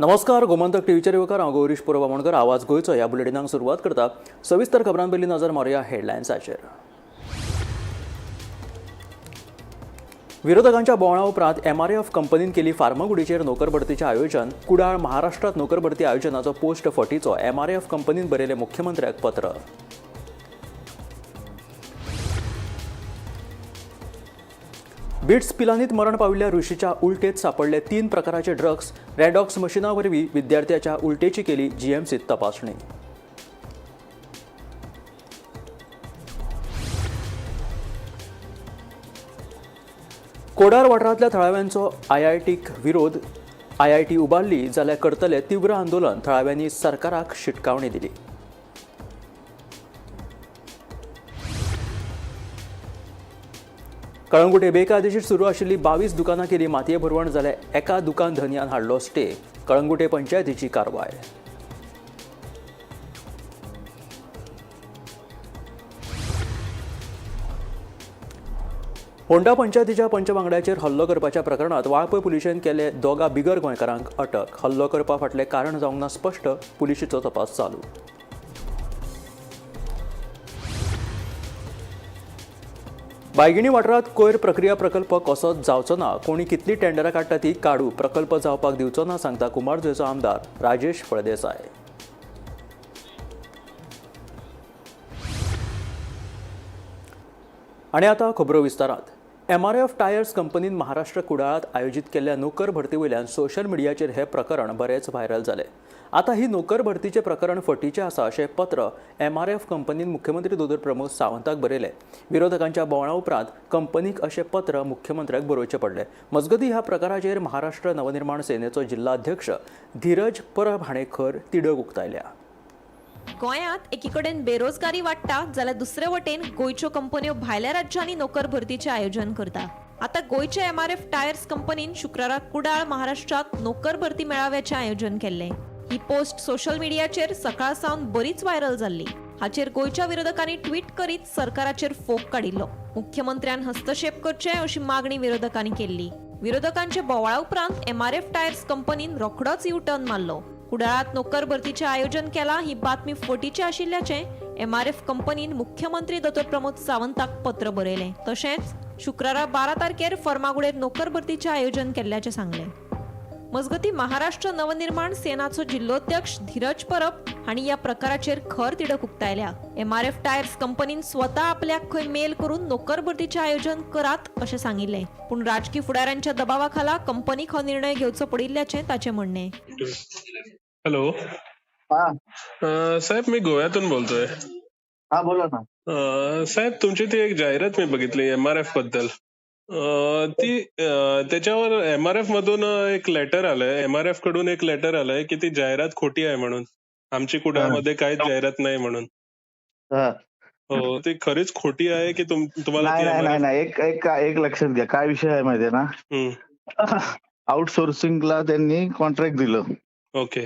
नमस्कार, गोमंतक टीव्हीचे रिवकार हांव गौरीश पुरवामणकर. आवाज गोयचो ह्या बुलेटिनाक सुरवात करता. सविस्तर खबरां पयलीं नजर मारूया हेडलायन्साचेर. विरोधकांच्या बोवाळा उपरांत MRF कंपनीन केली फार्मागुडीचेर नोकर भरतीचें आयोजन. कुडाळ महाराष्ट्रात नोकर भरती आयोजनाचो पोस्ट फटीचो. MRF कंपनीन बरयलें मुख्यमंत्र्याक पत्र. बिट्स पिलांनीत मरण पाविल्ल्या ऋषीच्या उलटेत सापडले 3 प्रकाराचे ड्रग्स. रॅडॉक्स मशिना वरवीं विद्यार्थ्याच्या उलटेची केली GMCत तपासणी. कोडार वाठारांतल्या थळाव्यांचो IITक विरोध. IIT उबारली जाल्यार करतले तीव्र आंदोलन. थळाव्यांनी सरकाराक शिटकावणी दिली. कळंगुटे बेकायदेशीर सुरू आशिल्ली 22 दुकानां केली मातये भरवण. जाल्यार एका दुकान धन्यान हाडलो स्टे. कळंगुटे पंचायतीची कारवाय. होंडा पंचायतीच्या पंचवांगड्याचेर हल्लो करपाच्या प्रकरणात वाळपय पुलिशेन केले दोगा बिगर गोंयकारांक अटक. हल्लो करपा फाटलें कारण जावंक ना स्पश्ट. पुलिशेचो तपास चालू. बायगिणी वाठारांत कोयर प्रक्रिया प्रकल्प कसोच जावचो ना. कोणी कितली टेंडरां काडटा ती काडू. प्रकल्प जावपाक दिवचो ना सांगता कुमारजुंवेचो आमदार राजेश फळदेसाय. आनी आतां खबरो विस्तारांत. MRF टायर्स कंपनीन महाराष्ट्र कुडाळांत आयोजीत केल्ल्या नोकर भरती वयल्यान सोशल मिडियाचेर हे प्रकरण बरेच व्हायरल जालें. आतां ही नोकर भरतीचें प्रकरण फटीचें आसा अशें पत्र MRF कंपनीन मुख्यमंत्री दोतोर प्रमोद सावंताक बरयलें. विरोधकांच्या बोवाळा उपरांत कंपनीक अशें पत्र मुख्यमंत्र्याक बरोवचें पडलें. मजगतीं ह्या प्रकाराचेर महाराष्ट्र नवनिर्माण सेनेचो जिल्हाध्यक्ष धीरज परब हाणें खर तिडक उक्तायल्या. गोंयांत एकीकडेन बेरोजगारी वाडटा जाल्यार दुसरे वटेन गोंयच्यो कंपन्यो भायल्या राज्यांनी नोकर भरतीचें आयोजन करता. आतां गोंयच्या MRF टायर्स कंपनीन शुक्राराक कुडाळ महाराष्ट्रात नोकर भरती मेळाव्याचें आयोजन केल्लें. ही पोस्ट सोशल मिडियाचेर सकाळ सावन बरीच व्हायरल जाल्ली. हाचेर गोंयच्या विरोधकांनी ट्वीट करीत सरकाराचेर फोग काडिल्लो. मुख्यमंत्र्यान हस्तक्षेप करचे अशी मागणी विरोधकांनी केल्ली. विरोधकांचे बोवाळा उपरांत MRF टायर्स कंपनीन रोखडोच यू-टर्न मारलो. कुडाळात नोकर भरतीचें आयोजन केलां ही बातमी फटीची आशिल्ल्याचें MRF कंपनीन मुख्यमंत्री दोतोर प्रमोद सावंताक पत्र बरयलें. तशेंच शुक्रारा 12 तारखेर फर्मागुडेर नोकर भरतीचें आयोजन केल्ल्याचें सांगलें. मजगतीं महाराष्ट्र नवनिर्माण सेनाचो जिल्लोध्यक्ष धीरज परब हांणी ह्या प्रकाराचेर खर तिडक उक्तायल्या. MRF टायर्स कंपनीन स्वता आपल्याक खंय मेल करून नोकर भरतीचें आयोजन करात अशें सांगिल्लें. पूण राजकीय फुडाऱ्यांच्या दबावा खाला कंपनीक हो निर्णय घेवचो पडिल्ल्याचें ताचें म्हणणें. हॅलो. साहेब, मी गोव्यातून बोलतोय. हा, बोला ना. साहेब, तुमची ती एक जाहिरात मी बघितली MRF बद्दल. ती त्याच्यावर MRF मधून एक लेटर आलंय, MRF कडून एक लेटर आलंय की ती जाहिरात खोटी आहे म्हणून. आमची कुडाळमध्ये काहीच जाहिरात नाही म्हणून. हो, ती खरीच खोटी आहे की तुम्हाला? नाही, एक लक्षात घ्या. काय विषय आहे माहितीये ना, आउटसोर्सिंगला त्यांनी कॉन्ट्रॅक्ट दिलं. ओके.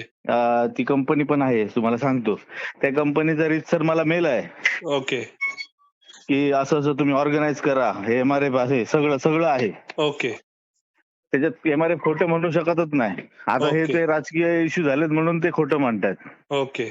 ती कंपनी पण आहे, तुम्हाला सांगतो. त्या कंपनीचा रितसर मला मेल आहे. ओके. की असं असं तुम्ही ऑर्गनाईज करा, हे MRF आहे, सगळं आहे. ओके. त्याच्यात MRF खोटं म्हणू शकतच नाही. आता हे ते राजकीय इश्यू झालेत म्हणून ते खोटं म्हणतात. ओके.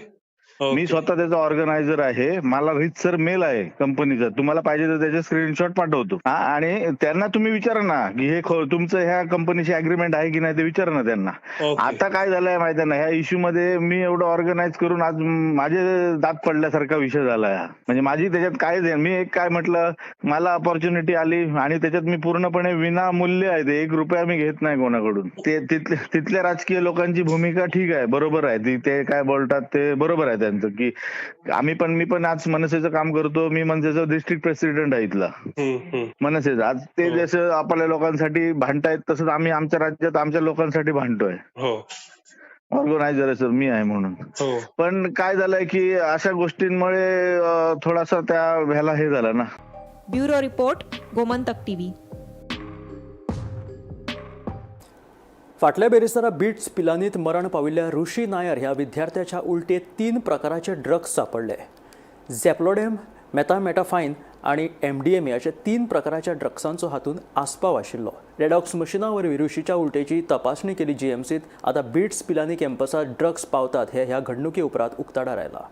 मी स्वतः त्याचा ऑर्गनायझर आहे. मला रितसर मेल आहे कंपनीचा. तुम्हाला पाहिजे तर त्याचे स्क्रीनशॉट पाठवतो. आणि त्यांना तुम्ही विचारा ना की हे तुमचं ह्या कंपनीशी अग्रीमेंट आहे की नाही, ते विचारा ना त्यांना. आता काय झालंय माहिती ना, ह्या इश्यू मध्ये मी एवढं ऑर्गनाईज करून आज माझे दात पडल्यासारखा विषय झालाय. म्हणजे माझी त्याच्यात काय, मी एक काय म्हटलं, मला अपॉर्च्युनिटी आली आणि त्याच्यात मी पूर्णपणे विनामूल्य आहे. ते 1 रुपया मी घेत नाही कोणाकडून. ते तिथल्या राजकीय लोकांची भूमिका ठीक आहे, बरोबर आहे. ते काय बोलतात ते बरोबर आहे की मी पण आज मनसेचं काम करतो. मी मनसेचा डिस्ट्रिक्ट प्रेसिडेंट आहे इथला मनसेचा. आज ते जसं आपल्या लोकांसाठी भांडतायत तसंच आम्ही आमच्या राज्यात आमच्या लोकांसाठी भांडतोय. ऑर्गनायझर सर मी आहे म्हणून. पण काय झालंय की अशा गोष्टींमुळे थोडासा त्या ह्याला हे झालं ना. Bureau report, Gomantak TV. फाटल्या बेरेस्तारा बिट्स पिलांनीत मरण पाविल्ल्या ऋषी नायर ह्या विद्यार्थ्याच्या उलटेत 3 प्रकाराचे ड्रग्स सापडले. झॅप्लोडेम, मेथामेटाफाइन आणि MDMA अशा 3 प्रकाराच्या ड्रग्सांचो हातून आस्पाव आशिल्लो. रेडॉक्स मशिना वरवीं रुशीच्या उलटेची तपासणी केली GMCत. आता बिट्स पिलानी कॅम्पसात ड्रग्स पावतात हे ह्या घडणुके उपरांत उक्ताडार आयला.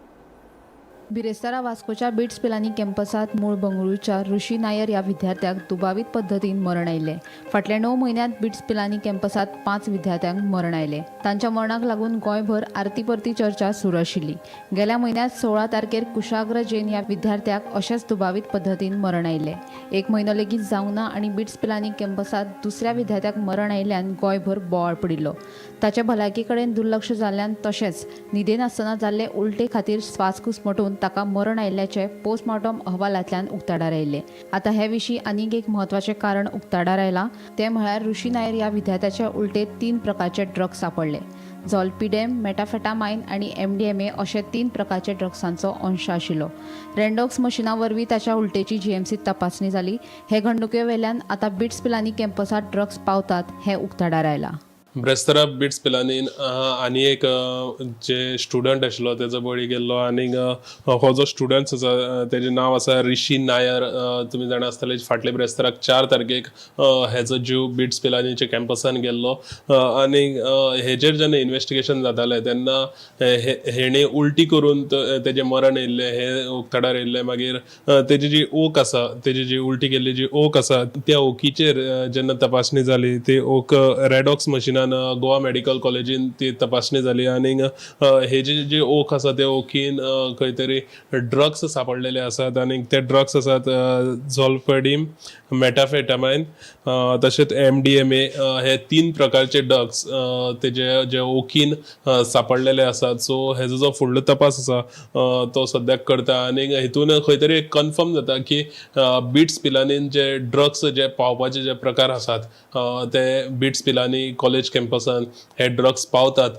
बिरेस्तारा वास्कोच्या बिट्स पिलानी कॅम्पसात मूळ बंगळुरूच्या ऋषी नायर ह्या विद्यार्थ्याक दुबावीत पद्दतीन मरण आयले. फाटल्या 9 म्हयन्यांत बिट्स पिलानी कॅम्पसात 5 विद्यार्थ्यांक मरण आयले. तांच्या मरणाक लागून गोंयभर आरती परती चर्चा सुरू आशिल्ली. गेल्या म्हयन्यात 16 तारखेर कुशाग्र जैन ह्या विद्यार्थ्याक अशेंच दुबावीत पद्दतीन मरण आयले. 1 म्हयनो लेगीत जावंक ना आनी बिट्स पिलानी कॅम्पसात दुसऱ्या विद्यार्थ्याक मरण आयिल्ल्यान गोंयभर बोवाळ पडिल्लो. ताचे भलायके कडेन दुर्लक्ष जाल्ल्यान तशेंच न्हिदेन आसतना जाल्ले उलटे खातीर स्वास घुस्मटून ताका मरण आयिल्ल्याचे पोस्टमॉर्टम अहवालांतल्यान उक्ताडार आयले. आता हे विशीं आनीक एक म्हत्वाचें कारण उक्ताडार आयलां तें म्हळ्यार ऋषी नायर ह्या विद्यार्थ्याचे उलटे 3 प्रकारचे ड्रग्स सापडले. झॉल्पिडेम, मेटाफेटामाइन आनी MDMA अशे 3 प्रकारचे ड्रग्सांचो अंश आशिल्लो. रेडॉक्स मशिना वरवीं ताच्या उलटेची GMCत तपासणी जाली. हे घडणुके वेल्यान आतां बिट्स पिलानी कॅम्पसात ड्रग्स पावतात हें उक्ताडार आयलां. ब्रेस्तारा बिट्स पिलानीन आनी एक जे स्टुडंट आशिल्लो तेजो बळी गेल्लो. आनी हो जो स्टुडंट आसा तेजें नांव आसा ऋषी नायर. तुमी जाणा आसतले फाटले ब्रेस्ताराक 4 तारखेक हेजो जीव बिट्स पिलानीच्या कॅम्पसान गेल्लो. आनी हेजेर जेन्ना इन्वेस्टिगेशन जातालें तेन्ना हेणे उलटी करून तेजें मरण येयल्लें हे उक्ताडार येयल्लें. मागीर तेजी जी ओक आसा, तेजी जी उलटी केल्ली जी ओक आसा त्या ओकीचेर जेन्ना तपासणी जाली ती ओक रेडॉक्स मशिना गोवा मेडिकल कॉलेजीन ती तपासणी जाली. आनी हेजी जी ओक आसा त्या ओकीन खंय तरी ड्रग्स सापडलेले आसात. आनी ते ड्रग्स आसात झॉल्पिडेम, मेटाफेटामाइन तशेंच MDMA हे 3 प्रकारचे ड्रग्स तेजे जे ओकीन सापडलेले आसात. सो हेजो जो फुडलो तपास आसा तो सद्याक करता. आनी हितून खंय तरी कन्फर्म जाता की बिट्स पिलानीन जे ड्रग्स जे पावपाचे जे प्रकार आसात ते बिट्स पिलानी कॉलेज कॅम्पसान हे ड्रग्स पावतात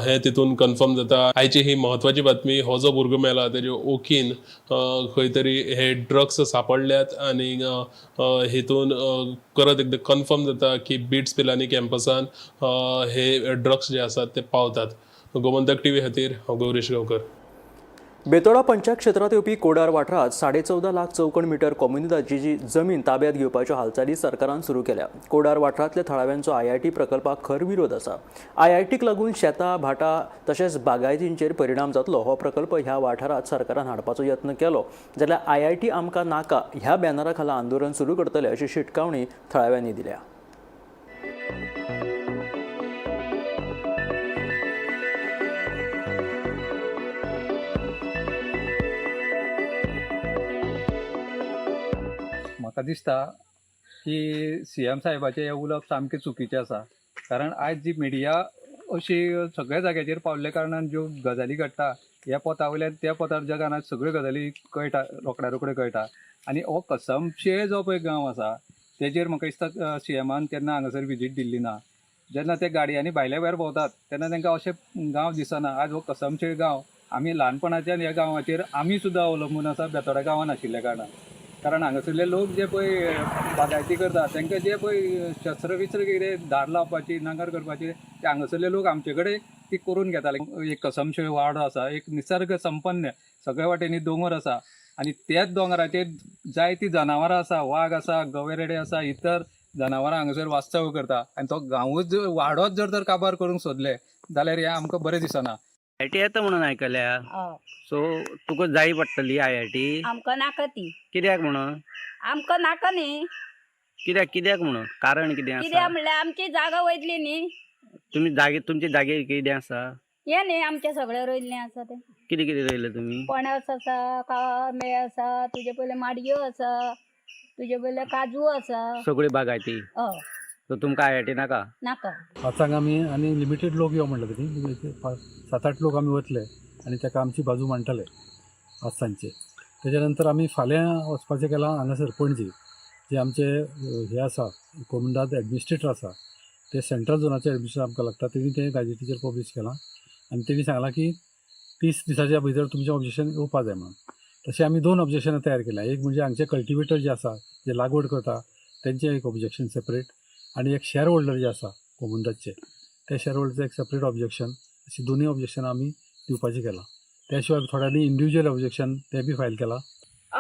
हे तितून कन्फर्म जाता. आयची ही महत्वाची बातमी. हो जो भुरगो मेला तेजे ओकीन खंय तरी हे ड्रग्स सापडल्यात. आनी हितून परत एकदा कन्फर्म जाता की बिट्स पिलानी कॅम्पसान हे ड्रग्स जे आसात ते पावतात. गोमंतक TV खातीर हांव गौरीश गांवकर. बेतोडा पंचायत क्षेत्रात येवपी कोडार वाठारात 14.5 लाख चौकोन मीटर कम्युनिटीची जी जमीन ताब्यात घेवपाच्यो हालचाली सरकारान सुरू केल्या. कोडार वाठारांतल्या थळाव्यांचो IIT प्रकल्पाक खर विरोध आसा. IITक लागून शेतां, भाटां तशेंच बागायतींचेर परिणाम जातलो. हो प्रकल्प ह्या वाठारात सरकारान हाडपाचो यत्न केलो जाल्यार IIT आमकां नाका ह्या बॅनरा खाला आंदोलन सुरू करतले अशी शिटकावणी थळाव्यांनी दिल्या. म्हाका दिसता की CM साहेबाचे हे उलोवप सामकें चुकीचें आसा. कारण आयज जी मिडिया अशी सगळ्या जाग्याचेर पावल्ल्या कारणान ज्यो गजाली घडटा ह्या पोता वयल्यान त्या पोतार जगान आज सगळ्यो गजाली कळटा, रोखड्या रोखड्यो कळटा. आनी हो कसमशे जो पळय गांव आसा तेजेर म्हाका दिसता CMान केन्ना हांगासर विजीट दिल्ली ना. जेन्ना ते गाडयांनी भायल्या भायर भोंवतात तेन्ना तांकां अशे गांव दिसना. आज हो कसमशे गांव आमी ल्हानपणाच्यान ह्या गांवाचेर आमी सुद्दां अवलंबून आसा बेतोडा गांवान आशिल्ल्या कारणान. कारण हांगासरले लोक जे पळय बागायती करता तांकां जे पळय शस्त्र विस्त्र कितें धार लावपाची, नांगर करपाची ते हांगासरले लोक आमचे कडेन ती करून घेताले. एक कसमशे वाडो आसा, एक निसर्ग संपन्न सगळ्या वाटेनी दोंगर आसा आनी त्याच दोंगराचेर जायतीं जनावरां आसा, वाघ आसा, गवेरेडे आसा, इतर जनावरां हांगासर वास्तव्य करता. आनी तो गांवूच वाडोच जर तर काबार करूंक सोदले जाल्यार हें आमकां बरें दिसना. IIT येता म्हणून आयकल्या. सो तुका जाय पडटली IIT. आमकां नाका ती. कित्याक म्हणून? आमकां नाका न्ही. कित्याक म्हणून? कारण कितें आसा? कित्याक म्हणल्यार आमची जागा वयतली न्ही. तुमचे जागे कितें आसा? हे न्ही आमचे सगळे रोयल्लें आसा तें. कितें कितें रोयले तुमी? पणस आसा, कांबे आसा, तुजे पयले माडयो आसा, तुजे पयले काजू आसा. सगळी बागायती. हय. सो तुमकां IIT नाका? नाका. पांचांक आमी आनी लिमिटेड लोक यो म्हणले तरी 7-8 लोक आमी वतले आनी ताका आमची बाजू मांडटले आज सांजचे. तेच्या नंतर आमी फाल्यां वचपाचें केलां हांगासर पणजी. जे आमचे हे आसा कोमंडात एडमिनिस्ट्रेटर आसा ते सेंट्रल झोनाचे एडमिनिस्ट्रेटर आमकां लागता. तेणी तें गाजेटीचेर पब्लीश केलां आनी तेणी सांगलां की 30 दिसाच्या भितर तुमचें ऑब्जेक्शन येवपा जाय म्हणून. तशें आमी 2 ऑब्जेक्शनां तयार केल्या. एक म्हणजे हांगचे कल्टिवेटर जे आसा जे लागवड करता तेंचें एक ऑब्जेक्शन सेपरेट आनी एक शेअर होल्डर जे आसा कोमंडाचे त्या शेअर होल्डरचं एक सेपरेट ऑब्जेक्शन. अशी दोन्ही ऑब्जेक्शन आमी दिवपाचें केलां. त्या शिवाय थोड्यांनी इंडिव्हिज्युअल ऑब्जेक्शन ते बी फायल केलां.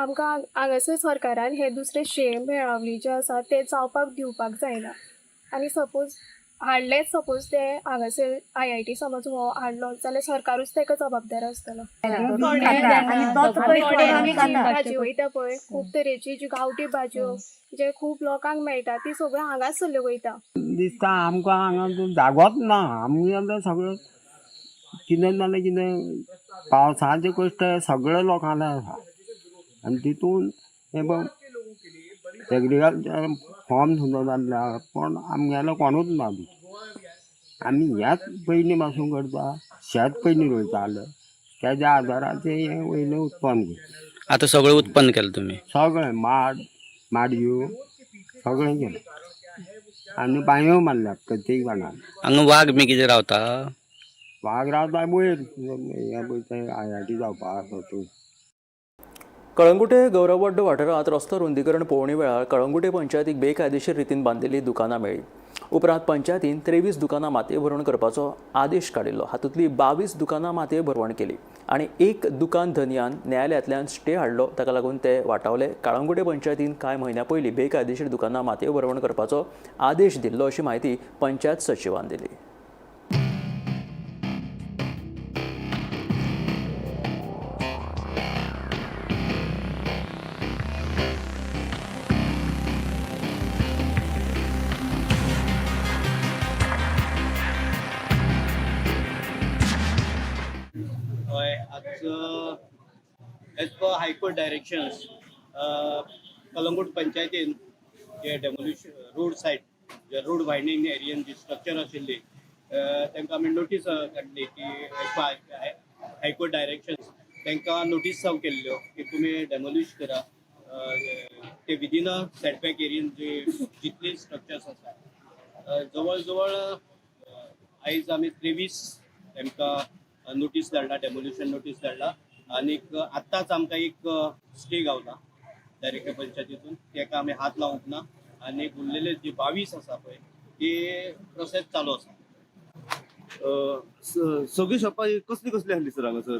आमकां हांगासर सरकारान हे दुसरे मेळावली जे आसा ते जावपाक दिवपाक जायना आनी सपोज हाडलेच सपोज ते हांगासर IIT समज हो हाडलो जाल्यार सरकारूच ताका जबाबदार आसतलो. भाजी वयता पळय खूब तरेची जी गांवठी भाजयो जे खूब लोकांक मेळटा ती सगळ्यो हांगाच सल्ल्यो वयता. दिसता आमकां हांगा जागोच ना. आमी आतां सगळें कितें जालें कितें पावसाचे कश्ट सगळे लोकांना आसा आनी तितून हे पळय एग्रिकल्चर फॉर्म सुद्दां जाल्ले पण आमगेलो कोणूच ना. आमी ह्याच पयलीं पासून करता शेत पयलीं रोयताले तेज्या आदाराचेर हें वयलें उत्पन्न घेता. आता सगळं उत्पन्न केलं तुम्ही. सगळें माडयो सगळें केलें आनी बांयो मारल्यात प्रत्येक जाणांक. हांगा वाघ बी कितें रावता? वाघ रावता वयर हे पळय ते IIT जावपाक आसा थंय. कळंगुटे गौरववड्ड वाठारात रस्तो रुंदीकरण पळोवणी वेळार कळंगुटे पंचायतीक बेकायदेशीर रितीन बांदिल्लीं दुकानां मेळ्ळीं. उपरांत पंचायतीन 23 दुकानां मातये भरवण करपाचो आदेश काडिल्लो. हातूंतलीं 22 दुकानां मातये भरवण केली आनी एक दुकान धनियान न्यायालयांतल्यान स्टे हाडलो. ताका लागून ते वाटावले. कळंगुटे पंचायतीन कांय म्हयन्या पयलीं बेकायदेशीर दुकानां मातये भरवण करपाचो आदेश दिल्लो अशी माहिती पंचायत सचिवान दिली. As per high court directions Calangute पंचायतीन जे डेमोल्यूशन रोड सायड जे रोड वायडनींग एरियन जी स्ट्रक्चर आशिल्ली तांकां आमी नोटीस काडली की एज पर हायकोर्ट डायरेक्शन्स तांकां नोटीस सर्व केल्ल्यो की तुमी डेमोल्यूश करा ते विदीन अ सेटबॅक एरियन जे जितले स्ट्रक्चर्स आसा जवळ जवळ आयज आमी 23 तांकां नोटीस धाडला डेमोल्यूशन नोटीस धाडला आनी आत्ताच आमकां एक स्टे गावला डायरेक्टर पंचायतीतून ताका आमी हात लावंक ना आनी उरलेले जे 22 आसा पळय ती प्रोसेस चालू आसा. सगळी शॉपां कसली कसली आसली सर हांगासर?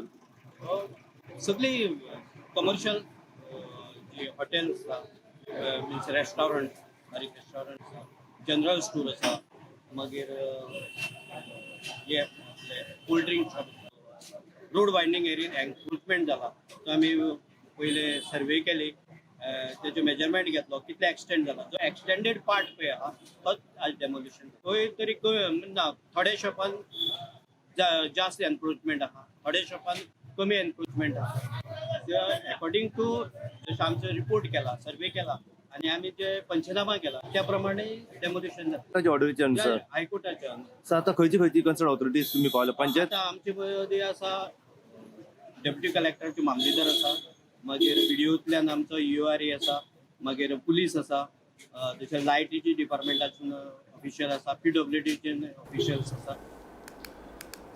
सगळी कमर्शियल जे हॉटेल्स आसा मिन्स रेस्टॉरंट बारीक रेस्टॉरंट आसा जनरल स्टोर आसा मागीर हे cold drink shop road widening एरियन एन्क्रोचमेंट जाला तो आमी पयले सर्वे केली तेजे मेजरमेंट घेतलो कितले एक्सटेंड जाला जो एक्सटेंडेड पार्ट पळय आहा तोच आज डेमोल्यूशन थंय तरी ना थोड्या शॉपान जास्त एन्क्रोचमेंट आहा थोड्या शॉपान कमी एन्क्रोचमेंट आहा. अकॉर्डिंग टू जसो आमचो रिपोर्ट केला सर्वे केला आनी आमी जे पंचनामा केला त्या प्रमाणे डेमोल्यूशन जाता ऑर्डरीचे अनुसार हायकोर्टाच्या सर आता खंयची कन्सर्न ऑथॉरिटीज तुम्ही पावल्या पंचायत? आतां आमचे मदीं आसा डेप्युटी कलेक्टरचे मामलेदार आसा मागीर व्हिडिओंतल्यान आमचो EORA आसा मागीर पुलीस आसा तशेंच लायटीची डिपार्टमेंटासून ऑफिशियल आसा PWDचे ऑफिशियल्स आसा.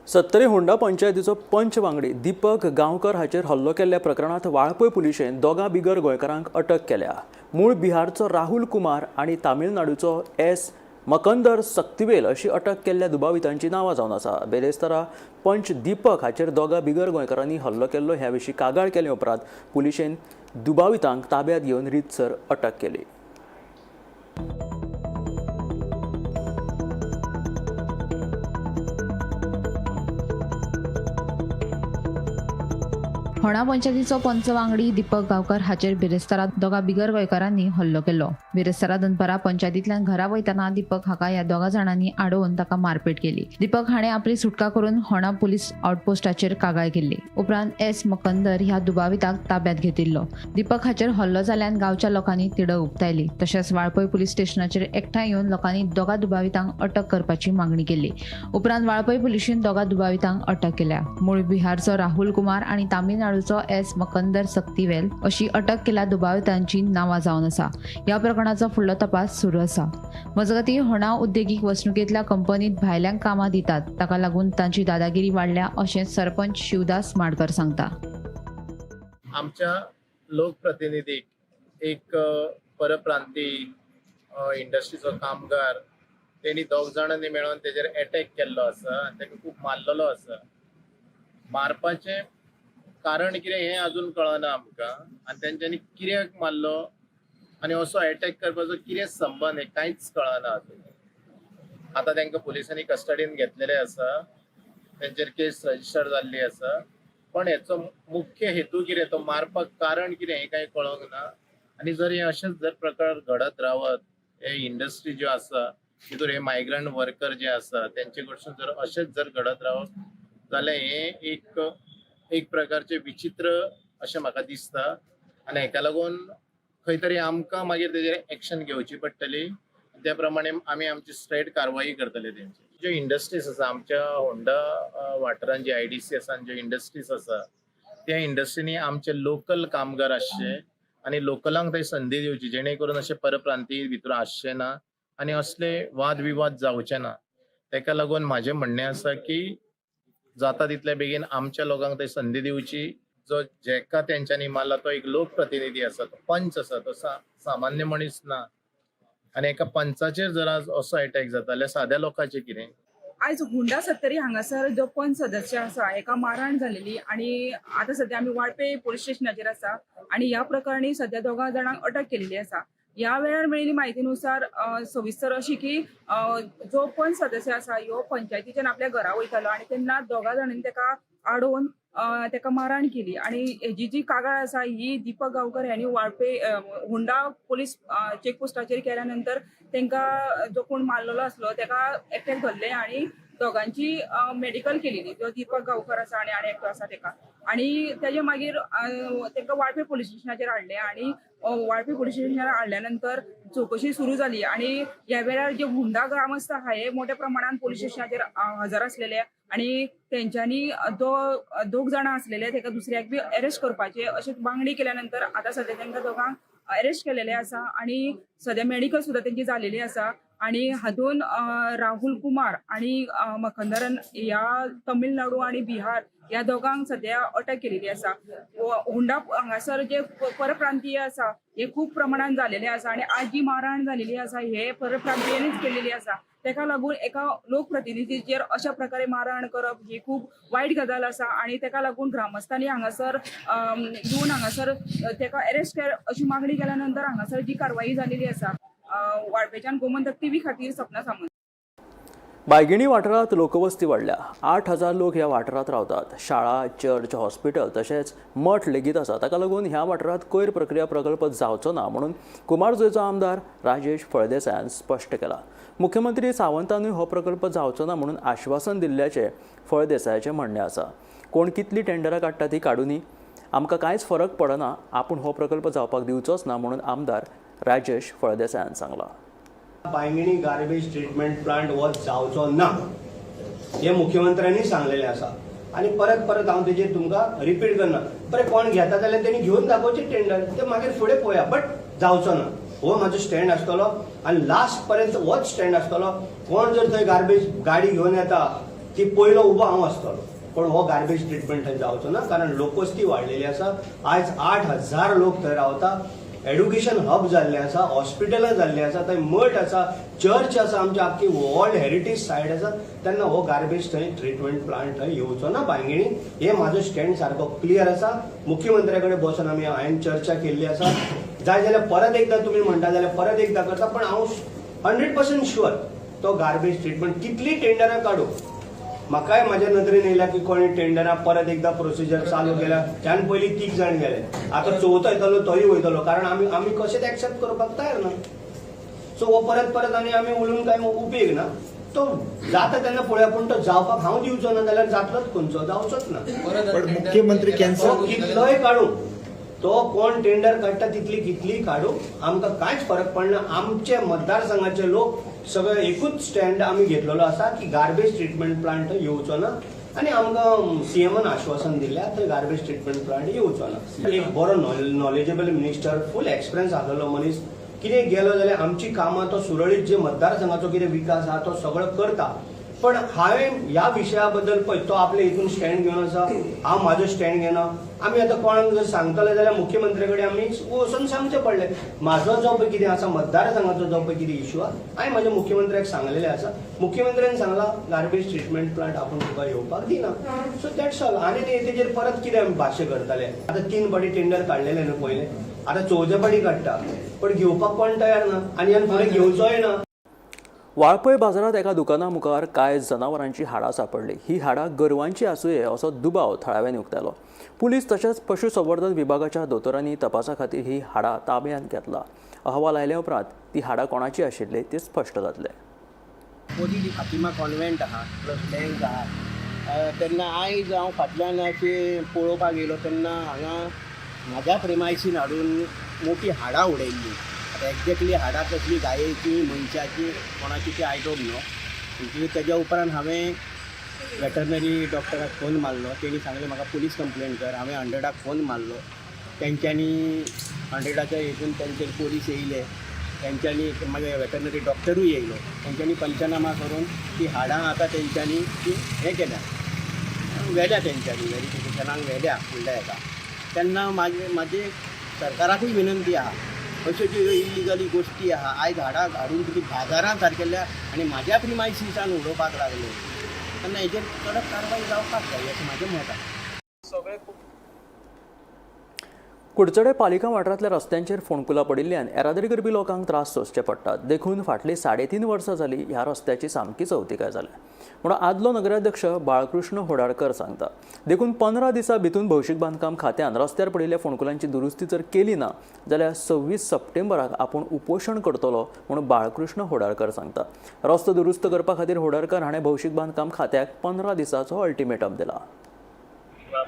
सत्तरी होंडा पंचायतीचो पंच वांगडी दीपक गांवकर हाचेर हल्लो केल्ल्या प्रकरणात वाळपय पुलिशेन दोगा बिगर गोंयकारांक अटक केल्या. मूळ बिहारचो राहुल कुमार आनी तामिळनाडूचो S. मकंदर सक्तिवेल अशी अटक केल्ल्या दुबावितांची नांवां जावन आसा. बेरेस्तारा पंच दीपक हाचेर दोगा बिगर गोंयकारांनी हल्लो केल्लो ह्या विशीं कागाळ केले उपरांत पुलिशेन दुबावितांक ताब्यांत घेवन रितसर अटक केली. होणा पंचायतीचो पंच वांगडी दीपक गांवकर हाचेर बिरेस्तारात दोगा बिगर गोंयकारांनी हल्लो केलो. बिरेस्तारा दनपारा पंचायतींतल्यान घरा वयतना दीपक हाका ह्या दोगा जाणांनी आडोवन ताका मारपेट केली. दीपक हाणें आपली सुटका करून होणा पुलीस आउटपोस्टाचेर कागाळ केल्ली. उपरांत S. मकंदर ह्या दुबाविताक ताब्यांत घेतिल्लो. दीपक हाचेर हल्लो जाल्ल्यान गांवच्या लोकांनी तिडक उक्तायली. तशेंच वाळपय पुलीस स्टेशनाचेर एकठांय येवन लोकांनी दोगा दुबावितांक अटक करपाची मागणी केली. उपरांत वाळपय पुलिशेन दोगा दुबावितांक अटक केल्या. मूळ बिहारचो राहुल कुमार आनी तामिळनाडूचो S. मकंदर सक्तिवेल अशी अटक केल्या दुबावितांची नांवां जावन आसा. ह्या प्रकरणाचो फुडलो तपास सुरू आसा. मजगतीं होणा उद्देगीक वसणुकेंतल्या कंपनींत भायल्यांक कामां दितात ताका लागून तांची दादागिरी वाडल्या अशें सरपंच शिवदास माडकर सांगता. आमच्या लोकप्रतिनिधीक एक परप्रांती इंडस्ट्रीचो कामगार तेणी दोग जाणांनी मेळून तेजेर अटॅक केल्लो आसा आनी ताका खूब मारलेलो आसा. मारपाचें कारण कितें हें अजून कळना आमकां आनी तेंच्यांनी कित्याक मारलो आनी असो अटॅक करपाचो कितें संबंद हें कांयच कळना अजून. आतां तांकां पुलिसांनी कस्टडीन घेतलेले आसा, तेंचेर केस रजिस्टर जाल्ली आसा, पण हेचो मुख्य हेतू कितें, तो मारपाक कारण कितें हें कांय कळोंक ना. आनी जर हे अशेंच जर प्रकार घडत रावत, हे इंडस्ट्री ज्यो आसा तितून हे मायग्रंट वर्कर जे आसा तेंचे कडसून जर अशेंच जर घडत रावत जाल्यार हे एक प्रकारचे विचित्र अशें म्हाका दिसता. आनी हेका लागून खंय तरी आमकां मागीर तेजेर एक्शन घेवची पडटली. त्या प्रमाणे आमी आमची स्ट्रेट कारवाई करतले तेंची. ज्यो इंडस्ट्रीज आसा आमच्या होंडा वाठारांत जे IDC आसा ज्यो इंडस्ट्रीज आसा त्या इंडस्ट्रीनी आमचे लोकल कामगार आसचे आनी लोकलांक थंय संदी दिवची, जेणे करून अशे परप्रांतीय भितर आसचे ना आनी असले वाद विवाद जावचे ना. तेका लागून म्हाजें म्हणणें आसा की जाता तितले बेगीन आमच्या लोकांक थंय संदी दिवची. जो जेका तेंच्यांनी मारला तो एक लोकप्रतिनिधी आसा, तो पंच आसा, तो सामान्य मनीस ना. आनी एका पंचाचेर जर आज असो अटॅक जाता जाल्यार साद्या लोकांचें कितें? आयज हुंडा सत्तरी हांगासर जो पंच सदस्य आसा एका मारहाण जालेली आनी आतां सध्या आमी वाळपे पुलीस स्टेशनाचेर आसा आनी ह्या प्रकरणी सध्या 2 जाणांक अटक केलेली आसा. ह्या वेळार मेळिल्ली म्हायतीनुसार सविस्तर अशी की जो पंच सदस्य आसा ह्यो पंचायतीच्यान आपल्या घरा वयतालो आनी तेन्ना 2 जाणांनी तेका आडोवन तेका मारहाण केली. आनी हेजी जी कागाळ आसा ही दीपक गांवकर ह्यांनी वाळपे हुंडा पुलीस चेकपोस्टाचेर केल्या नंतर तांकां जो कोण मारलेलो आसलो तेका एकट्याक धरले आनी दोगांची मेडिकल केलेली. जो दीपक गांवकर आसा आनी एकटो आसा तेका. आनी तेजे मागीर तांकां वाळपे पुलीस स्टेशनाचेर हाडले आनी वाळपे पुलीस स्टेशनार हाडल्या नंतर चौकशी सुरू जाली. आनी ह्या वेळार जे हुंडा ग्रामस्थ आहा हे मोठ्या प्रमाणात पुलीस स्टेशनाचेर हजर आसलेले आनी तेंच्यांनी 2 जाणां आसलेले तेका दुसऱ्याक बी अरेस्ट करपाचे अशी मागणी केल्या नंतर आतां सध्या तांकां दोगांक अरेस्ट केलेले आसा आनी सध्या मेडिकल सुद्दां तेंची जालेली आसा. आनी हातून राहुल कुमार आनी मखंदरन ह्या तमिळनाडू आनी बिहार ह्या दोगांक सध्या अटक केलेली आसा. हुंडा हांगासर जे परप्रांतीय आसा हे खूब प्रमाणात जालेले आसा आनी आज जी मारहाण जालेली आसा हे परप्रांतीयांनीच केलेली आसा. तेका लागून एका लोकप्रतिनिधीचेर अशा प्रकारे मारहाण करप ही खूब वायट गजाल आसा आनी तेका लागून ग्रामस्थांनी हांगासर येवन हांगासर तेका अरेस्ट कर अशी मागणी केल्या नंतर हांगासर जी कारवाई जालेली आसा. वाळपेच्यान गोमंतक TV खातीर सपना सामंत. बायगिणी वाठारात लोकवस्ती वाडल्या. 8,000 लोक ह्या वाठारात रावतात. शाळा, चर्च, हॉस्पिटल तशेंच मठ लेगीत आसा. ताका लागून ह्या वाठारात कोयर प्रक्रिया प्रकल्प जावचो ना म्हणून कुमारजुंवेचो आमदार राजेश फळदेसायान स्पश्ट केला. मुख्यमंत्री सावंतानूय हो प्रकल्प जावचो ना म्हणून आश्वासन दिल्ल्याचे फळदेसायाचें म्हणणें आसा. कोण कितली टेंडरां काडटा ती काडुनी, आमकां कांयच फरक पडना. आपूण हो प्रकल्प जावपाक दिवचोच ना म्हणून आमदार राजेश फळदेसायान सांगला. बांयगिणी गार्बेज ट्रीटमेंट प्लांट हो जावचो ना हे मुख्यमंत्र्यांनी सांगलेले आसा आनी परत हांव तेजेर तुमकां रिपीट करना. बरें कोण घेता जाल्यार तेणी घेवन दाखोवचें टेंडर, ते मागीर फुडें पळोवया. बट जावचो ना हो म्हाजो स्टँड आसतलो आनी लास्ट पर्यंत होच स्टँड आसतलो. कोण जर थंय गार्बेज गाडी घेवन येता ती पयलो उबो हांव आसतलो, पण हो गार्बेज ट्रीटमेंट थंय जावचो ना. कारण लोकवस्ती वाडलेली आसा. आयज 8,000 लोक थंय रावता. एड्युकेशन हब जाल्लें आसा, हॉस्पिटलां जाल्लीं आसा, थंय मठ आसा, चर्च आसा, आमची आख्खी वर्ल्ड हेरिटेज सायट आसा. तेन्ना हो गार्बेज थंय ट्रीटमेंट प्लांट थंय येवचो ना बांयगिणी. हे म्हाजो स्टँड सारको क्लियर आसा. मुख्यमंत्र्या कडेन बसून हांवें चर्चा केल्ली आसा. जाय जाल्यार परत एकदां तुमी म्हणटा जाल्यार परत एकदां करता. पण हांव 100% शुअर तो गार्बेज ट्रीटमेंट कितली टेंडरां काडूं. म्हाकाय म्हाज्या नदरेन येयला की कोणी टेंडरां परत एकदां प्रोसिजर चालू केल्या. त्यान पयलीं 3 जाण गेले, आतां 4थो येतलो तोय वयतलो. कारण आमी कशेंच एक्सेप्ट करपाक तयार ना. सो हो परत आनी उलोवन कांय उपेग ना. तो जाता तेन्ना पळोवया, पूण तो जावपाक हांव दिवचो ना जाल्यार जातलोच खंयचो, जावचोच ना. मुख्यमंत्री कॅन्सल कितलोय काडूं, तो कोण टेंडर काडटा कितली काडूं, आमकां कांयच फरक पडना. आमचे मतदारसंघाचे लोक सगळे एकूच स्टँड आमी घेतलेलो आसा की गार्बेज ट्रीटमेंट प्लांट येवचो ना. आनी आमकां सीएमान आश्वासन दिल्या थंय गार्बेज ट्रीटमेंट प्लांट येवचो ना. एक बरो नॉलेजेबल मिनिस्टर, फूल एक्सपिरियन्स आसलेलो मनीस कितें गेलो जाल्यार आमची कामां तो सुरळीत जे मतदारसंघाचो कितें विकास आहा तो सगळो करता. पण हांवें ह्या विशया बद्दल पळय तो आपल्या हितून स्टँड घेवन आसा, हांव म्हाजो स्टँड घेना. आमी आतां कोणाक जर सांगतले जाल्यार मुख्यमंत्री कडेन आमी वचून सांगचें पडलें. म्हाजो जो पळय कितें आसा मतदारसंघाचो जो पळय कितें इश्यू आसा, हांवें म्हाज्या मुख्यमंत्र्याक सांगलेलें आसा. मुख्यमंत्र्यान सांगलां गार्बेज ट्रिटमेंट प्लांट आपूण तुका येवपाक दिना. So that's all. आनी तेजेर परत कितें आमी भाश्य करतले. आतां 3 फावटी टेंडर काडलेले न्हू पयले, आतां 4थ्या फावटी काडटा, पण घेवपाक कोण तयार ना आनी फुडें घेवचोय ना. वाळपय बाजारात एका दुकाना मुखार कांय जनावरांची हाडां सापडली. ही हाडां गोरवांची आसूये असो दुबाव थळाव्यांनी उक्तायलो. पुलीस तशेंच पशुसंवर्धन विभागाच्या दोतोरांनी तपासा खातीर ही हाडां ताब्यांत घेतला. अहवाल आयल्या उपरांत ती हाडां कोणाची आशिल्ली ते स्पश्ट जातले. मदीं जी फातिमा कॉन्व्हेंट आहा प्लस बँक आहा, तेन्ना आयज हांव फाटल्यान अशें पळोवपाक येयलो तेन्ना हांगा म्हाज्या प्रेमायसीन हाडून मोठी हाडां उडयल्ली. आतां एक्झॅक्टली हाडां कसली गायेची मनशाची कोणाची ती आय डोंट नो. म्हणजे तेज्या उपरांत हांवें वेटरनरी डॉक्टराक फोन मारलो. तेणी सांगलें म्हाका पुलीस कंप्लेन कर. हांवें 100 फोन मारलो. तेंच्यांनी 100च्या हितून तेंचे पोलीस येयले. तेंच्यांनी मागीर वेटरनरी डॉक्टरूय येयलो. तेंच्यांनी पंचनामा करून ती हाडां आतां तेंच्यांनी ती हें केल्या, व्हेल्या तेंच्यांनी व्हेरिफिकेशनाक व्हेल्या फुडल्या हेका. तेन्ना म्हाजी सरकाराकूय विनंती आहा, अश्यो ज्यो इलिगली गोश्टी आहा आयज हाडां हाडून तुमी बाजारांत सारकेल्या आनी म्हाज्या प्रिमायसीसान उडोवपाक लागले, तेन्ना हेजेर कडक कारवाय जावपाक जाय अशें म्हाजें मत आसा. कुडचडे पालिका वाठारांतल्या रस्त्यांचेर फोंडकुलां पडिल्ल्यान येरादारी करपी लोकांक त्रास सोंसचे पडटात. देखून फाटलीं 3.5 वर्सां जालीं ह्या रस्त्याची सामकी चवथिकाय जाल्या म्हणून आदलो नगराध्यक्ष बाळकृष्ण होडाळकर सांगता. देखून 15 दिसां भितून भौशीक बांदकाम खात्यान रस्त्यार पडिल्ल्या फोंडकुलांची दुरुस्ती जर केली ना जाल्यार 26 सप्टेंबराक आपूण उपोशण करतलो म्हणून बाळकृष्ण होडाळकर सांगता. रस्तो दुरुस्त करपा खातीर होडाळकर हाणें भौशीक बांदकाम खात्याक 15 दिसांचो अल्टिमेटम दिला.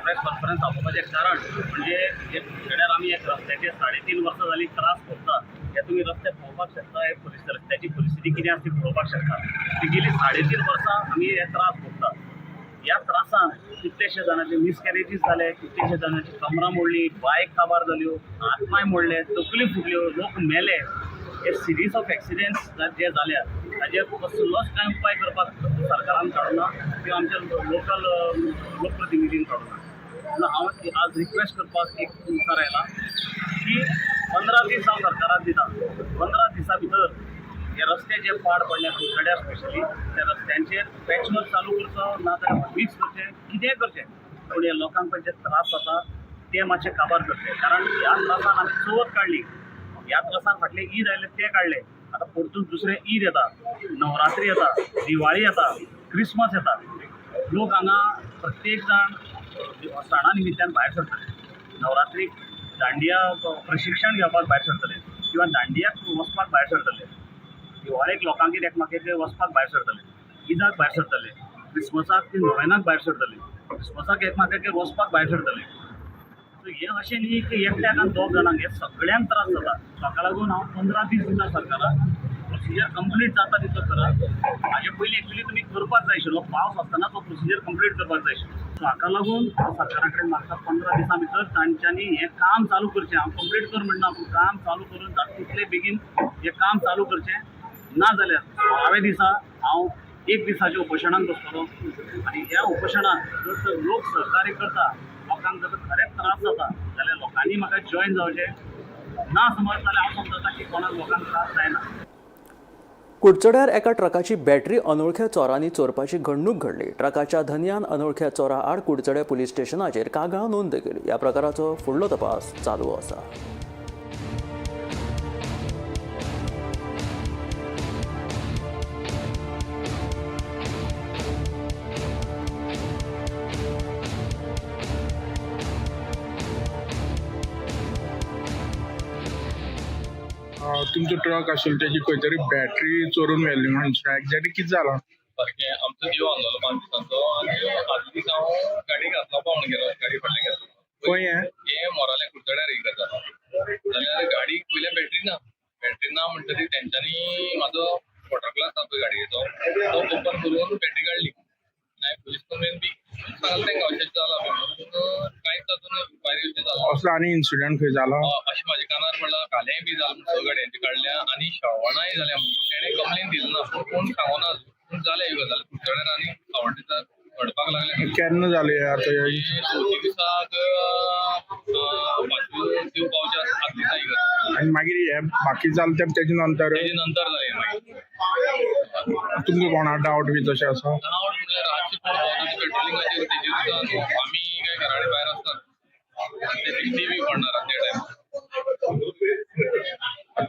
प्रेस कॉन्फरन्स आपोवपाचें कारण म्हणजे जे कुडचड्यार आमी एक रस्त्याचे 3.5 वर्सां जालीं त्रास भोगता. हे तुमी रस्ते पळोवपाक शकता. हे रस्त्याची परिस्थिती कितें आसा ती पळोवपाक शकता. ती गेली 3.5 वर्सां आमी हे त्रास भोगता. ह्या त्रासान कितलेशे जाणांचे मिसकॅरेजीस जाले, कितलेशे जाणांची कमरां मोडली, बायक काबार जाल्यो, हातपाय मोडले, तकली फुटल्यो, लोक मेले. हे सिरीज ऑफ एक्सिडेंट्स जे जाल्या ताजेर कसलोच कांय उपाय करपाक सरकारान काडूना किंवा आमच्या लोकल लोकप्रतिनिधीन काडूना. हांव आज रिक्वेस्ट करपाक एक मुखार आयला की 15 दीस हांव सरकाराक दिता. 15 दिसां भितर हे रस्ते जे पाड पडल्या कुडचड्यार स्पेशली त्या रस्त्यांचेर पॅचवर्क चालू करचो ना जाल्यार फिक्स करचें, कितेंय करचें, पूण हे लोकांक जे त्रास जाता ते मातशे काबार करचे. कारण ह्या त्रासान आमी चवथ काडली, ह्या त्रासान फाटले ईद आयले ते काडले. आतां परतून दुसरे ईद येता, नवरात्री येता, दिवाळी येता, क्रिसमस येता. लोक हांगा प्रत्येक जाण सणा निमित्यान भायर सरतले. नवरात्रीक दांडिया प्रशिक्षण घेवपाक भायर सरतले किंवा दांडियाक वचपाक भायर सरतले. दिवाळेक लोकांगेर एकमेकांगेर वचपाक भायर सरतले, ईदाक भायर सरतले, क्रिसमसाक ती नोवेनाक भायर सरतले, क्रिसमसाक एकमेकांगेर वचपाक भायर सरतले. सो हें अशें न्ही की एकट्याक आनी 2 जाणांक, हे सगळ्यांक त्रास जाता. ताका लागून हांव 15 दीस दिता सरकाराक. प्रोसिजर कंप्लीट जाता तितलो करा. हाजे पयलीं एक्चुली तुमी करपाक जाय आशिल्लो, पावस आसतना तो प्रोसिजर कंप्लीट करपाक जाय आशिल्लो. सो हाका लागून सरकारा कडेन मागता 15 दिसां भितर तांच्यांनी हें काम चालू करचें. हांव कंप्लीट कर म्हणना, पूण काम चालू करून जाता तितले बेगीन हें काम चालू करचें. ना जाल्यार 16व्या दिसा हांव 1 दिसाच्या उपोशणाक बसतलो आनी ह्या उपोशणाक जर लोक सहकार्य करता, लोकांक जर खरेंच त्रास जाता जाल्यार लोकांनी म्हाका जॉयन जावचें. ना समज जाल्यार हांव समजता की कोणाक लोकांक त्रास जायना. कुडचड्यार एका ट्रकाची बॅटरी अनोळख्या चोरांनी चोरपाची घडणूक घडली. ट्रकाच्या धन्यान अनोळख्या चोरा आड कुडचड्या पुलीस स्टेशनाचेर कागाळ नोंद केली. ह्या प्रकाराचो फुडलो तपास चालू आसा. तुमचो ट्रक आशिल्लो त्याची खंय तरी बॅटरी चोरून व्हेल्ली म्हणटा. एक्झॅक्टली कितें जालां? सारकें आमचो जीव आसलो 5 दिसांचो आनी आदल्या दिसा हांव गाडी घातलो पावण गेलो, गाडी फाटल्यान गेलो. खंय हे मोराले कुडचड्यार एक जाता जाल्यार गाडीक पयलें बॅटरी ना म्हणटकीर तेंच्यांनी म्हाजो वॉटर ग्लास आसा पळय गाडयेचो तो ओपन करून बॅटरी काडली. हांवें पुलीस कंप्लेन बी सांगलें तेंकां अशें जालां पूण कांयच तातूंत फायरी अशें जालां. असलो आनी इन्सिडंट खंय जाला? अशें म्हाज्या कानार म्हणल्यार कालेय बी जालें, 6 गाडयांची काडल्या आनी शावणाय जाल्या. तेणें कंप्लेन दिली ना, पूण कोण सांगना. जाले ह्यो गजाल तुमच्या कडेन आनी आवडटा घडपाक लागले केन्ना जाले आता चवथी दिसाक पांचवी दिव पावच्या आदल्या दिसा आणि मागीर हे बाकी जाले तेजे नंतर तेजे नंतर जाले मागीर तुमकां कोणा डावट बी तशें आसा डावट म्हणल्यार रातची कोण भोंवता पेट्रोलिंगाचेर तेजेर सुद्दां न्हू आमी काय घराडे भायर आसतात आनी ते टीव्ही पडना रातचे टायम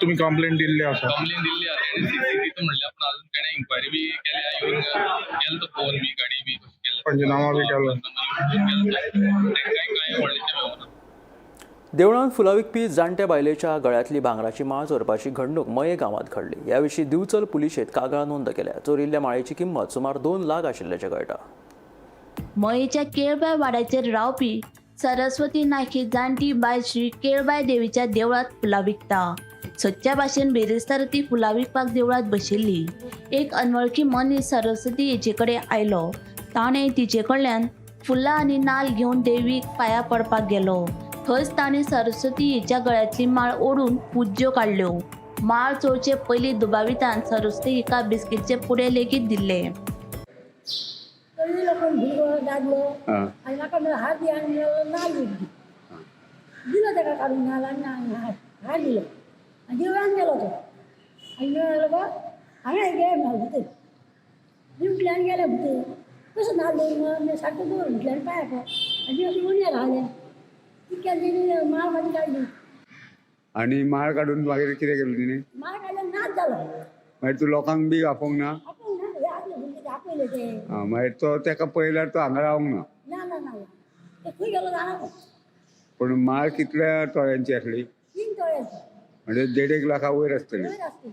तुम्ही कंप्लेंट दिल्ली आसा कंप्लेन दिल्ली आसा तेणे सीसीटीव्ही म्हणल्या पण अजून तेणे इन्क्वायरी बी केल्या येवन केलो तो फोन बी गाडी बी कशी केल्या पंचनामा बी केलो तेंकाय कांय व्हडलेशें मेळना देवळांत फुलां विकपी जाणट्या बायलेच्या गळ्यातली भांगराची माळ चोरपाची घडणूक मये गांवांत घडली. याविशीं दिवचल पुलिशेंत कागाळ नोंद केल्या. चोरिल्ल्या माळेची किंमत सुमार 2 लाख आशिल्ल्याचें कळटा. मयेच्या केळबाय वाड्याचेर रावपी सरस्वती नायक ही जाणटी बाय श्री केळबाय देवीच्या देवळात फुलां विकता. सदच्या भाशेन बेरेस्तार ती फुलां विकपाक देवळात बशिल्ली. एक अनवळखी मनीस सरस्वती हेचे कडेन आयलो. ताणें तिचे कडल्यान फुलां आनी नाल्ल घेवन देवीक पांयां पडपाक गेलो. थंयच ताणें सरस्वती हेच्या गळ्यांतली माळ ओडून पुज्यो काडल्यो. माळ चोरचे पयलीं दुबावितान सरस्वती हिका बिस्किटचे पुडे लेगीत दिल्ले. दादलो आनी म्हाका हात दी आनी नाल्ल दिलो ताका काडून नाल्ल आनी हात दिलो आनी देवळान गेलो तो आनी मेळलो गो हांगा गे भितर दिवटल्यान गेले भितर कसो नाल्ल दवरून सारको दवर भितल्यान पांयाक आनी दिवस उणें घालें तितक्यान तेणी माळ म्हाजी काडली आनी माळ काडून मागीर कितें केलें तिणें माळ काडल्यान नाच जालो मागीर तूं लोकांक बी आपोवंक ना आपूण ना हे आसले भुरगे आपयले ते मागीर तो तेका पळयल्यार तो हांगा रावंक ना ना ना ना ते खंय गेलो जाणा पूण माळ कितल्या तोळ्यांची आसली 3 तोळ्याची म्हणजे 1.5 लाखा वयर आसतली बरी आसली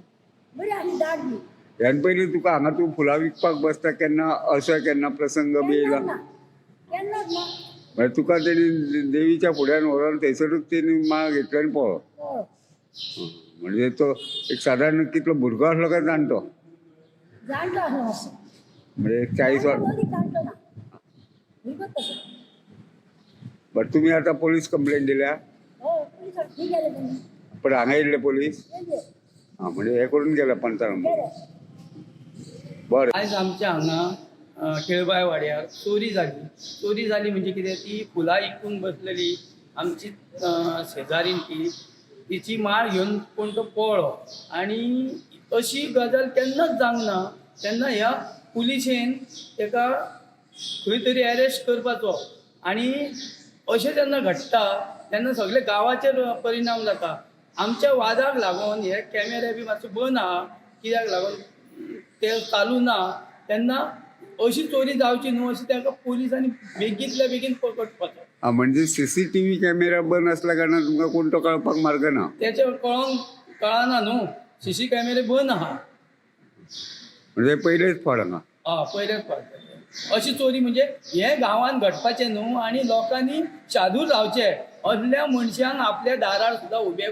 बरी आसली दाट बी ह्यान पयलीं तुका हांगा तूं फुलां विकपाक बसता केन्ना असो केन्ना प्रसंग बी येयला केन्नाच ना मागीर तुका तेणी देवीच्या फुड्यान व्हरोन थंयसरूच तेणी माळ घेतली आनी पळो म्हणजे तो एक सादारण कितलो भुरगो आसलो काय जाणटो जाणटो आसलो मातसो म्हणजे 40 वर्स जाणटो ना भुरगोच तसो बट तुमी आतां पोलीस कंप्लेंट दिल्या हो पुलिसाक खंय गेले तेणी पण हांगा येयल्ले पोलीस गेले म्हणजे हे करून गेले पंचायत गेले बरें आयज आमच्या हांगा केळबाय वाड्यार चोरी जाली म्हणजे कितें ती फुलां विकून बसलेली आमची शेजारीन ती तिची माळ घेवन कोण तो पळो आनी अशी गजाल केन्नाच जावंक ना तेन्ना ह्या पुलिशेन ताका खंय तरी अरेस्ट करपाचो आनी अशें जेन्ना घडटा तेन्ना सगळे गांवाचेर परिणाम जाता. आमच्या वादाक लागून हे कॅमेरे बी मातशे बंद आहा कित्याक लागून ते चालू ना तेन्ना अशी चोरी जावची न्हू अशी ताका पुलिसांनी बेगींतल्या बेगीन पकडपाचो. म्हणजे सीसीटीव्ही कॅमेरा बंद असल्या कारणान तुमकां कोण तो कळपाक मार्ग ना तेचे कळना न्हू सीसी कॅमेरे बंद आहा म्हणजे पयलेच फावट हांगा पयलेच फावट अशी चोरी म्हणजे हे गांवांत घडपाचें न्हू आनी लोकांनी शादूर रावचे असल्या मनशांक आपल्या दारार सुद्दां उबे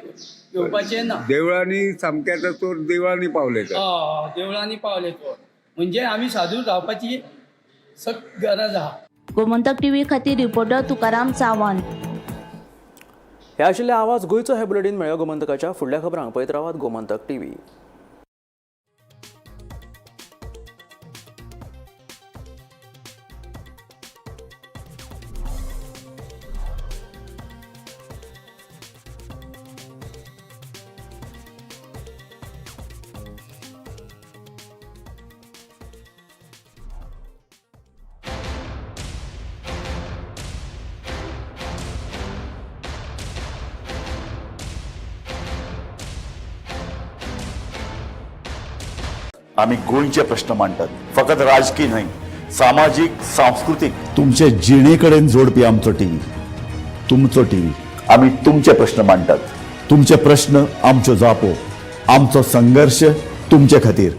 घेवपाचें ना. देवळांनी सामके आतां चोर देवळांनी पावले देवळांनी पावले चोर म्हणजे आमी शादूर रावपाची सख्त गरज आहा. गोमंतक टीव्ही खातीर रिपोर्टर तुकाराम सावंत. हे आशिल्ले आवाज गोंयचो हे बुलेटीन मेळ्ळो गोमंतकाच्या फुडल्या खबरांक पळयत रावात गोमंतक टीव्ही. आम्ही गोंयचे प्रश्न मांडतात फकत राजकीय नाही सामाजिक सांस्कृतिक तुमचे जिणेकडेन जोडपी आमचो टीव्ही तुमचो टीव्ही आम्ही तुमचे प्रश्न मांडतात तुमचे प्रश्न आमच्यो जापो आमचो संघर्ष तुमचे खातीर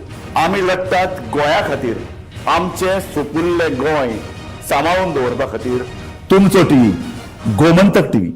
आम्ही लढतात गोंया खातीर आमचे सोपुल्ले गोंय सांबाळून दवरपा खातीर तुमचो टीव्ही गोमंतक टीव्ही.